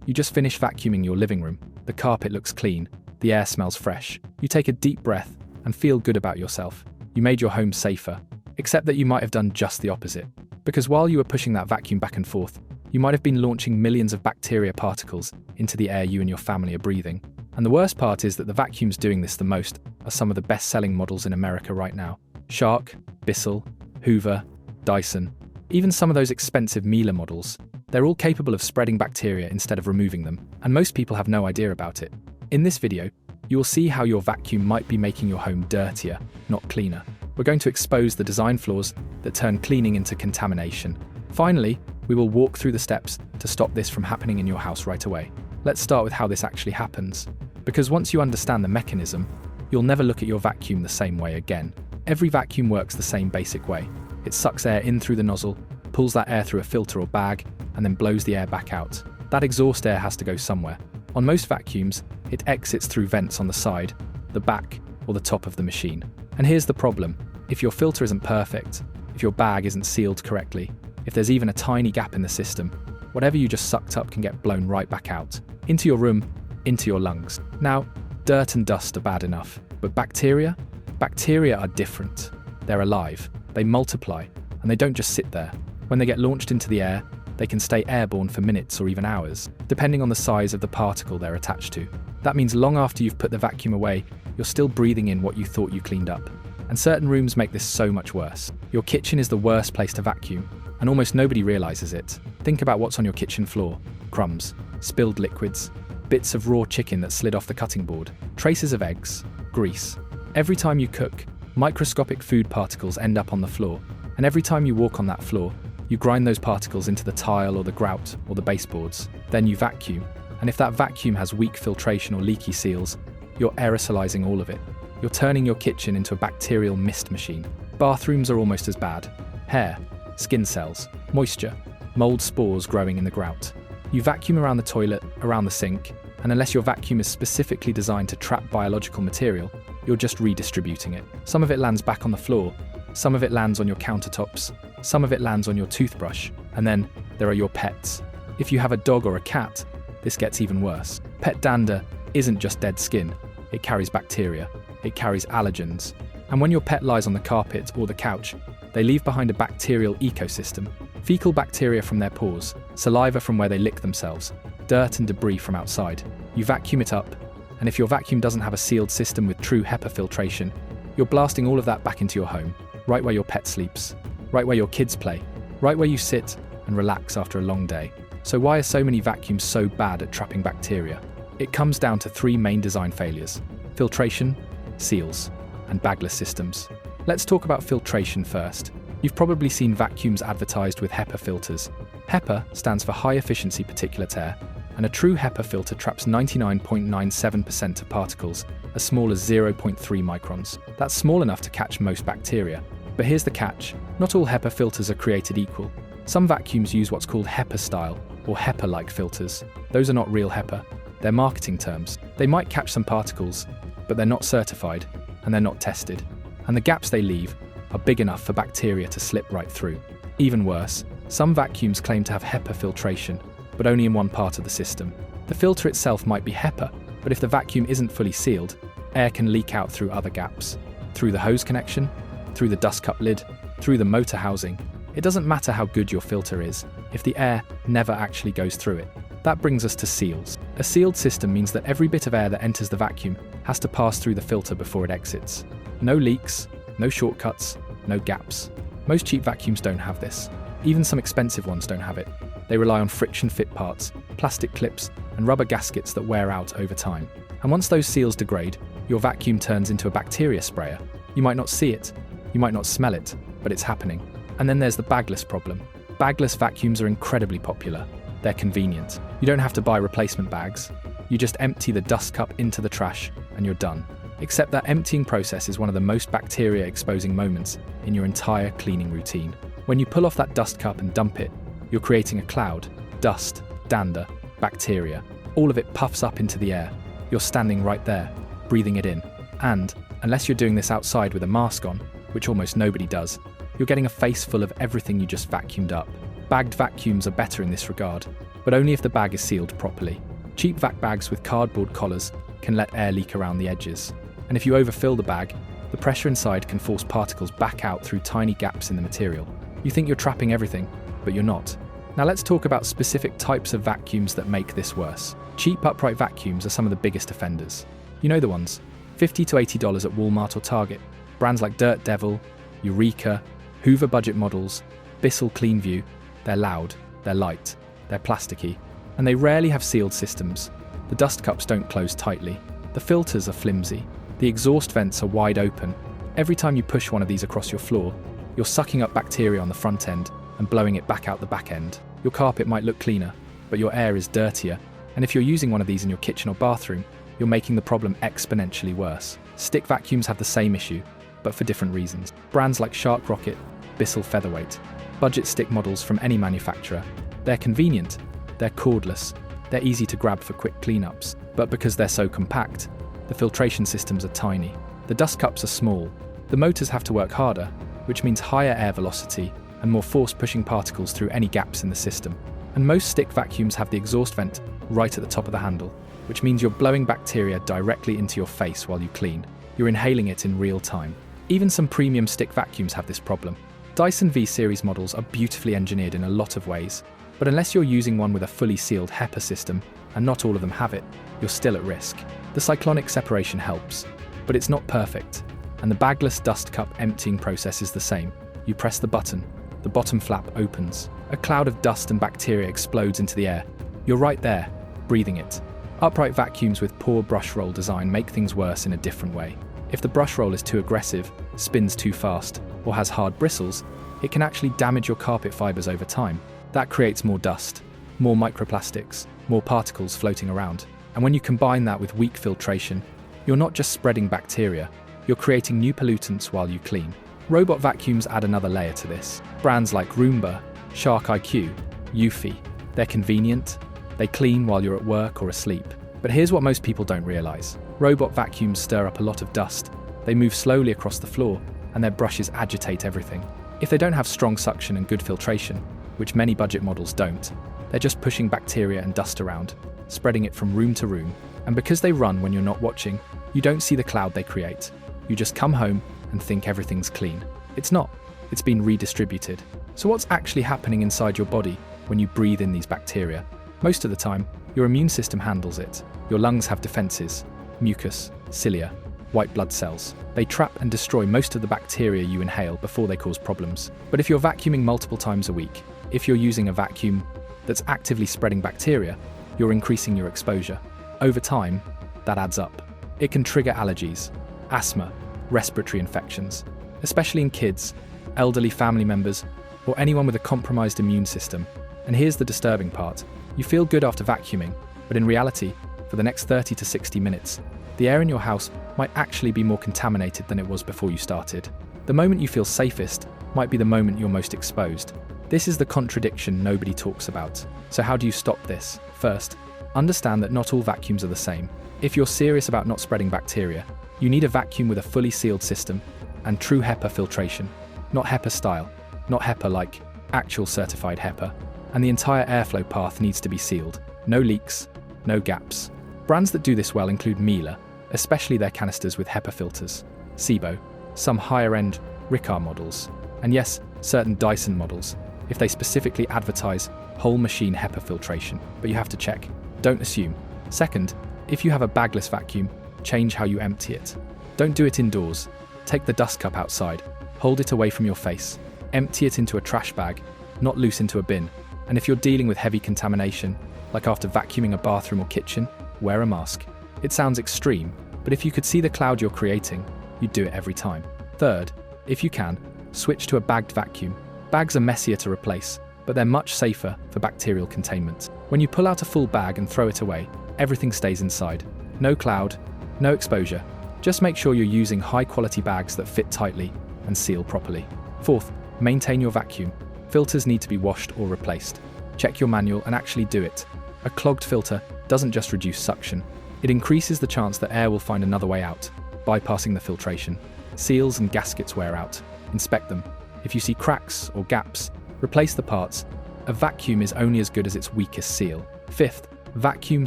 You just finished vacuuming your living room. The carpet looks clean. The air smells fresh. You take a deep breath and feel good about yourself. You made your home safer. Except that you might have done just the opposite. Because while you were pushing that vacuum back and forth, you might have been launching millions of bacteria particles into the air you and your family are breathing. And the worst part is that the vacuums doing this the most are some of the best-selling models in America right now. Shark, Bissell, Hoover, Dyson, even some of those expensive Miele models. They're all capable of spreading bacteria instead of removing them, and most people have no idea about it. In this video, you will see how your vacuum might be making your home dirtier, not cleaner. We're going to expose the design flaws that turn cleaning into contamination. Finally, we will walk through the steps to stop this from happening in your house right away. Let's start with how this actually happens. Because once you understand the mechanism, you'll never look at your vacuum the same way again. Every vacuum works the same basic way. It sucks air in through the nozzle, pulls that air through a filter or bag, and then blows the air back out. That exhaust air has to go somewhere. On most vacuums, it exits through vents on the side, the back, or the top of the machine. And here's the problem. If your filter isn't perfect, if your bag isn't sealed correctly, if there's even a tiny gap in the system, whatever you just sucked up can get blown right back out. Into your room, into your lungs. Now, dirt and dust are bad enough, but bacteria? Bacteria are different. They're alive, they multiply, and they don't just sit there. When they get launched into the air, they can stay airborne for minutes or even hours, depending on the size of the particle they're attached to. That means long after you've put the vacuum away, you're still breathing in what you thought you cleaned up. And certain rooms make this so much worse. Your kitchen is the worst place to vacuum, and almost nobody realizes it. Think about what's on your kitchen floor. Crumbs, spilled liquids, bits of raw chicken that slid off the cutting board, traces of eggs, grease. Every time you cook, microscopic food particles end up on the floor, and every time you walk on that floor, you grind those particles into the tile or the grout or the baseboards. Then you vacuum, and if that vacuum has weak filtration or leaky seals, you're aerosolizing all of it. You're turning your kitchen into a bacterial mist machine. Bathrooms are almost as bad. Hair, skin cells, moisture, mold spores growing in the grout. You vacuum around the toilet, around the sink, and unless your vacuum is specifically designed to trap biological material, you're just redistributing it. Some of it lands back on the floor, some of it lands on your countertops, some of it lands on your toothbrush, and then there are your pets. If you have a dog or a cat, this gets even worse. Pet dander isn't just dead skin, it carries bacteria, it carries allergens. And when your pet lies on the carpet or the couch, they leave behind a bacterial ecosystem. Fecal bacteria from their paws, saliva from where they lick themselves, dirt and debris from outside. You vacuum it up, and if your vacuum doesn't have a sealed system with true HEPA filtration, you're blasting all of that back into your home, right where your pet sleeps, right where your kids play, right where you sit and relax after a long day. So why are so many vacuums so bad at trapping bacteria? It comes down to three main design failures: filtration, seals, and bagless systems. Let's talk about filtration first. You've probably seen vacuums advertised with HEPA filters. HEPA stands for high efficiency particulate air, and a true HEPA filter traps 99.97% of particles as small as 0.3 microns. That's small enough to catch most bacteria. But here's the catch. Not all HEPA filters are created equal. Some vacuums use what's called HEPA style, or HEPA-like filters. Those are not real HEPA. They're marketing terms. They might catch some particles, but they're not certified, and they're not tested. And the gaps they leave are big enough for bacteria to slip right through. Even worse, some vacuums claim to have HEPA filtration, but only in one part of the system. The filter itself might be HEPA, but if the vacuum isn't fully sealed, air can leak out through other gaps. Through the hose connection, through the dust cup lid, through the motor housing. It doesn't matter how good your filter is, if the air never actually goes through it. That brings us to seals. A sealed system means that every bit of air that enters the vacuum has to pass through the filter before it exits. No leaks, no shortcuts, no gaps. Most cheap vacuums don't have this. Even some expensive ones don't have it. They rely on friction-fit parts, plastic clips, and rubber gaskets that wear out over time. And once those seals degrade, your vacuum turns into a bacteria sprayer. You might not see it, you might not smell it, but it's happening. And then there's the bagless problem. Bagless vacuums are incredibly popular. They're convenient. You don't have to buy replacement bags. You just empty the dust cup into the trash and you're done. Except that emptying process is one of the most bacteria-exposing moments in your entire cleaning routine. When you pull off that dust cup and dump it, you're creating a cloud, dust, dander, bacteria. All of it puffs up into the air. You're standing right there, breathing it in. And, unless you're doing this outside with a mask on, which almost nobody does, you're getting a face full of everything you just vacuumed up. Bagged vacuums are better in this regard, but only if the bag is sealed properly. Cheap vac bags with cardboard collars can let air leak around the edges, and if you overfill the bag, the pressure inside can force particles back out through tiny gaps in the material. You think you're trapping everything, but you're not. Now let's talk about specific types of vacuums that make this worse. Cheap upright vacuums are some of the biggest offenders. You know the ones, $50 to $80 at Walmart or Target. Brands like Dirt Devil, Eureka, Hoover budget models, Bissell Cleanview. They're loud, they're light, they're plasticky, and they rarely have sealed systems. The dust cups don't close tightly. The filters are flimsy. The exhaust vents are wide open. Every time you push one of these across your floor, you're sucking up bacteria on the front end and blowing it back out the back end. Your carpet might look cleaner, but your air is dirtier, and if you're using one of these in your kitchen or bathroom, you're making the problem exponentially worse. Stick vacuums have the same issue, but for different reasons. Brands like Shark Rocket, Bissell Featherweight, budget stick models from any manufacturer. They're convenient, they're cordless, they're easy to grab for quick cleanups, but because they're so compact, the filtration systems are tiny. The dust cups are small. The motors have to work harder, which means higher air velocity and more force pushing particles through any gaps in the system. And most stick vacuums have the exhaust vent right at the top of the handle, which means you're blowing bacteria directly into your face while you clean. You're inhaling it in real time. Even some premium stick vacuums have this problem. Dyson V-Series models are beautifully engineered in a lot of ways, but unless you're using one with a fully sealed HEPA system, and not all of them have it, you're still at risk. The cyclonic separation helps, but it's not perfect, and the bagless dust cup emptying process is the same. You press the button, the bottom flap opens. A cloud of dust and bacteria explodes into the air. You're right there, breathing it. Upright vacuums with poor brush roll design make things worse in a different way. If the brush roll is too aggressive, spins too fast, or has hard bristles, it can actually damage your carpet fibers over time. That creates more dust, more microplastics, more particles floating around. And when you combine that with weak filtration, you're not just spreading bacteria, you're creating new pollutants while you clean. Robot vacuums add another layer to this. Brands like Roomba, Shark IQ, Eufy. They're convenient, they clean while you're at work or asleep. But here's what most people don't realize. Robot vacuums stir up a lot of dust, they move slowly across the floor, and their brushes agitate everything. If they don't have strong suction and good filtration, which many budget models don't, they're just pushing bacteria and dust around, spreading it from room to room. And because they run when you're not watching, you don't see the cloud they create. You just come home and think everything's clean. It's not. It's been redistributed. So what's actually happening inside your body when you breathe in these bacteria? Most of the time, your immune system handles it. Your lungs have defenses, mucus, cilia, white blood cells. They trap and destroy most of the bacteria you inhale before they cause problems. But if you're vacuuming multiple times a week, if you're using a vacuum that's actively spreading bacteria, you're increasing your exposure. Over time, that adds up. It can trigger allergies, asthma, respiratory infections, especially in kids, elderly family members, or anyone with a compromised immune system. And here's the disturbing part. You feel good after vacuuming, but in reality, for the next 30 to 60 minutes, the air in your house might actually be more contaminated than it was before you started. The moment you feel safest might be the moment you're most exposed. This is the contradiction nobody talks about. So how do you stop this? First, understand that not all vacuums are the same. If you're serious about not spreading bacteria, you need a vacuum with a fully sealed system and true HEPA filtration. Not HEPA style, not HEPA like actual certified HEPA. And the entire airflow path needs to be sealed. No leaks, no gaps. Brands that do this well include Miele, especially their canisters with HEPA filters, Sibo, some higher-end Riccar models, and yes, certain Dyson models, if they specifically advertise whole machine HEPA filtration, but you have to check. Don't assume. Second, if you have a bagless vacuum, change how you empty it. Don't do it indoors. Take the dust cup outside, hold it away from your face, empty it into a trash bag, not loose into a bin. And if you're dealing with heavy contamination, like after vacuuming a bathroom or kitchen, wear a mask. It sounds extreme, but if you could see the cloud you're creating, you'd do it every time. Third, if you can, switch to a bagged vacuum. Bags are messier to replace, but they're much safer for bacterial containment. When you pull out a full bag and throw it away, everything stays inside. No cloud, no exposure. Just make sure you're using high-quality bags that fit tightly and seal properly. Fourth, maintain your vacuum. Filters need to be washed or replaced. Check your manual and actually do it. A clogged filter doesn't just reduce suction, it increases the chance that air will find another way out, bypassing the filtration. Seals and gaskets wear out. Inspect them. If you see cracks or gaps, replace the parts A vacuum is only as good as its weakest seal. Fifth, vacuum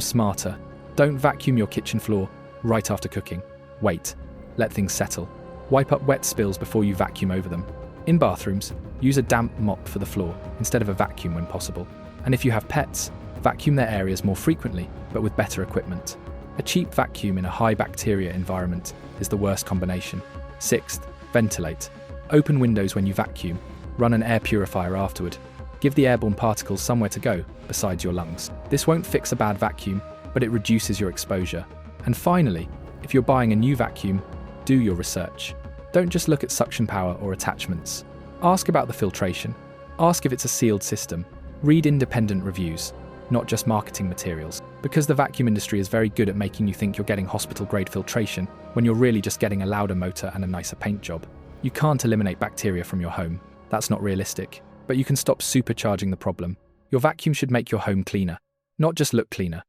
smarter. Don't vacuum your kitchen floor right after cooking. Wait. Let things settle. Wipe up wet spills before you vacuum over them. In bathrooms, use a damp mop for the floor instead of a vacuum when possible. And if you have pets, vacuum their areas more frequently, but with better equipment. A cheap vacuum in a high bacteria environment is the worst combination. Sixth, ventilate. Open windows when you vacuum. Run an air purifier afterward. Give the airborne particles somewhere to go besides your lungs. This won't fix a bad vacuum, but it reduces your exposure. And finally, if you're buying a new vacuum, do your research. Don't just look at suction power or attachments. Ask about the filtration. Ask if it's a sealed system. Read independent reviews, not just marketing materials. Because the vacuum industry is very good at making you think you're getting hospital-grade filtration when you're really just getting a louder motor and a nicer paint job. You can't eliminate bacteria from your home. That's not realistic. But you can stop supercharging the problem. Your vacuum should make your home cleaner, not just look cleaner.